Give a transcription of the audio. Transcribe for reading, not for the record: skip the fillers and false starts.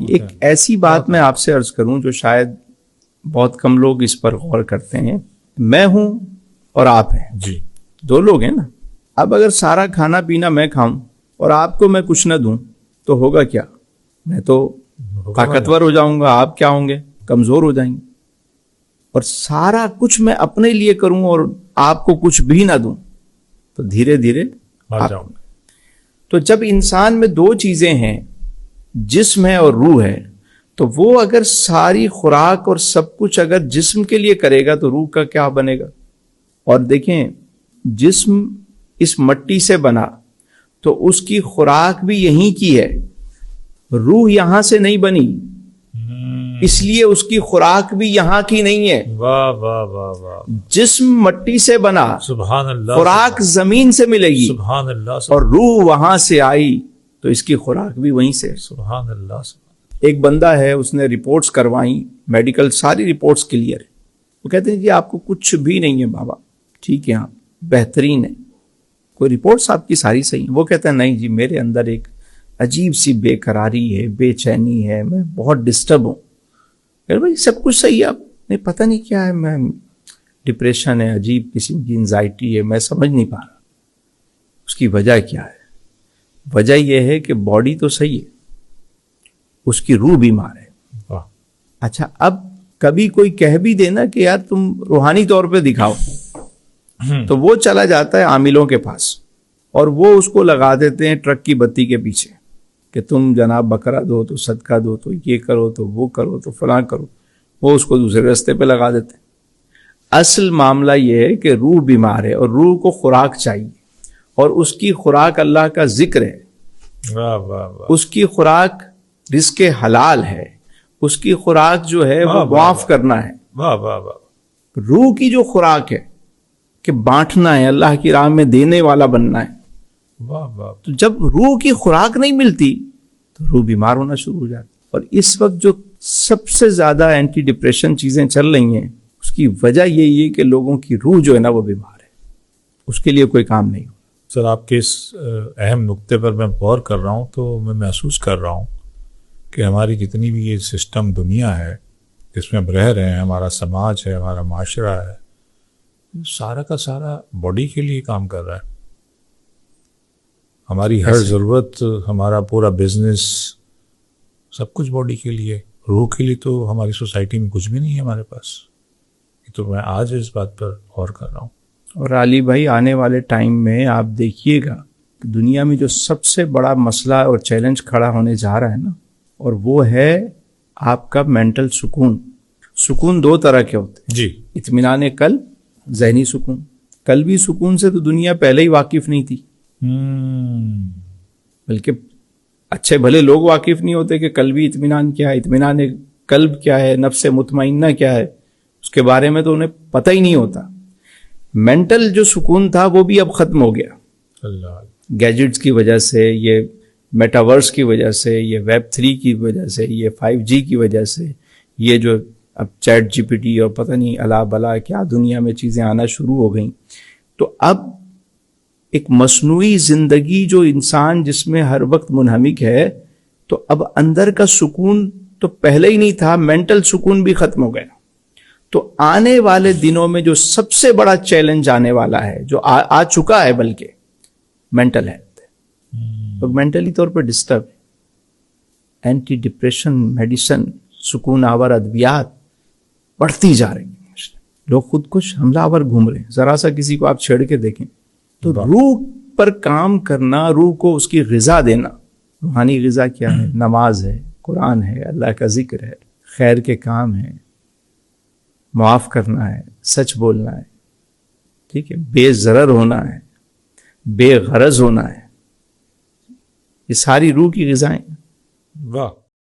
ایک ایسی بات میں آپ سے عرض کروں جو شاید بہت کم لوگ اس پر غور کرتے ہیں. میں ہوں اور آپ ہیں جی، دو لوگ ہیں نا. اب اگر سارا کھانا پینا میں کھاؤں اور آپ کو میں کچھ نہ دوں تو ہوگا کیا؟ میں تو طاقتور ہو جاؤں گا، آپ کیا ہوں گے؟ کمزور ہو جائیں گے. اور سارا کچھ میں اپنے لیے کروں اور آپ کو کچھ بھی نہ دوں تو دھیرے دھیرے آ جاؤں گا. تو جب انسان میں دو چیزیں ہیں، جسم ہے اور روح ہے، تو وہ اگر ساری خوراک اور سب کچھ اگر جسم کے لیے کرے گا تو روح کا کیا بنے گا؟ اور دیکھیں، جسم اس مٹی سے بنا تو اس کی خوراک بھی یہیں کی ہے، روح یہاں سے نہیں بنی، اس لیے اس کی خوراک بھی یہاں کی نہیں ہے. واہ واہ واہ واہ، جسم مٹی سے بنا، سبحان اللہ، خوراک زمین سے ملے گی، سبحان اللہ، اور روح وہاں سے آئی تو اس کی خوراک بھی وہیں سے. سبحان اللہ. ایک بندہ ہے، اس نے رپورٹس کروائیں، میڈیکل ساری رپورٹس کلیئر ہے. وہ کہتے ہیں جی آپ کو کچھ بھی نہیں ہے بابا، ٹھیک ہے آپ بہترین ہے، کوئی رپورٹس آپ کی ساری صحیح ہیں. وہ کہتا ہے نہیں جی میرے اندر ایک عجیب سی بے قراری ہے، بے چینی ہے، میں بہت ڈسٹرب ہوں. بھائی سب کچھ صحیح ہے، آپ نہیں پتہ نہیں کیا ہے، میں ڈپریشن ہے، عجیب قسم کی انزائٹی ہے، میں سمجھ نہیں پا رہا اس کی وجہ کیا ہے. وجہ یہ ہے کہ باڈی تو صحیح ہے، اس کی روح بیمار ہے. واہ. اچھا، اب کبھی کوئی کہہ بھی دینا کہ یار تم روحانی طور پہ دکھاؤ، تو وہ چلا جاتا ہے عاملوں کے پاس اور وہ اس کو لگا دیتے ہیں ٹرک کی بتی کے پیچھے کہ تم جناب بکرا دو تو صدقہ دو تو یہ کرو تو وہ کرو تو فلاں کرو. وہ اس کو دوسرے راستے پہ لگا دیتے ہیں. اصل معاملہ یہ ہے کہ روح بیمار ہے اور روح کو خوراک چاہیے، اور اس کی خوراک اللہ کا ذکر ہے. واہ واہ واہ، اس کی خوراک رزق حلال ہے، اس کی خوراک جو ہے وہ معاف کرنا ہے. واہ واہ واہ. روح کی جو خوراک ہے کہ بانٹنا ہے، اللہ کی راہ میں دینے والا بننا ہے. واہ واہ. تو جب روح کی خوراک نہیں ملتی تو روح بیمار ہونا شروع ہو جاتی. اور اس وقت جو سب سے زیادہ اینٹی ڈپریشن چیزیں چل رہی ہیں، اس کی وجہ یہی ہے کہ لوگوں کی روح جو ہے نا وہ بیمار ہے، اس کے لیے کوئی کام نہیں ہو. سر آپ کے اس اہم نقطے پر میں غور کر رہا ہوں تو میں محسوس کر رہا ہوں کہ ہماری جتنی بھی یہ سسٹم دنیا ہے جس میں ہم رہ رہے ہیں، ہمارا سماج ہے، ہمارا معاشرہ ہے، سارا کا سارا باڈی کے لیے کام کر رہا ہے. ہماری ہر ضرورت، ہمارا پورا بزنس، سب کچھ باڈی کے لیے. روح کے لیے تو ہماری سوسائٹی میں کچھ بھی نہیں ہے ہمارے پاس. تو میں آج اس بات پر غور کر رہا ہوں. اور علی بھائی آنے والے ٹائم میں آپ دیکھیے گا کہ دنیا میں جو سب سے بڑا مسئلہ اور چیلنج کھڑا ہونے جا رہا ہے نا، اور وہ ہے آپ کا مینٹل سکون. سکون دو طرح کے ہوتے ہیں، جی، اطمینان قلب، ذہنی سکون. قلبی سکون سے تو دنیا پہلے ہی واقف نہیں تھی، بلکہ اچھے بھلے لوگ واقف نہیں ہوتے کہ قلبی اطمینان کیا ہے، اطمینان قلب کیا ہے، نفس مطمئنہ کیا ہے، اس کے بارے میں تو انہیں پتہ ہی نہیں ہوتا. مینٹل جو سکون تھا وہ بھی اب ختم ہو گیا، اللہ. گیجٹس کی وجہ سے، یہ میٹاورس کی وجہ سے، یہ ویب 3 کی وجہ سے، یہ 5G کی وجہ سے، یہ جو اب چیٹ جی پی ٹی اور پتہ نہیں الا بلا کیا دنیا میں چیزیں آنا شروع ہو گئیں. تو اب ایک مصنوعی زندگی جو انسان جس میں ہر وقت منہمک ہے، تو اب اندر کا سکون تو پہلے ہی نہیں تھا، مینٹل سکون بھی ختم ہو گیا. تو آنے والے دنوں میں جو سب سے بڑا چیلنج آنے والا ہے، جو آ چکا ہے بلکہ، مینٹل ہیلتھ. لوگ مینٹلی طور پر ڈسٹرب ہے. اینٹی ڈپریشن میڈیسن، سکون آور ادویات بڑھتی جا رہی ہیں. لوگ خود کش حملہ آور گھوم رہے ہیں. ذرا سا کسی کو آپ چھیڑ کے دیکھیں تو روح پر کام کرنا، روح کو اس کی غذا دینا. روحانی غذا کیا ہے؟ نماز ہے، قرآن ہے، اللہ کا ذکر ہے، خیر کے کام ہے، معاف کرنا ہے، سچ بولنا ہے، ٹھیک ہے، بے ضرر ہونا ہے، بے غرض ہونا ہے. یہ ساری روح کی غذائیں. واہ.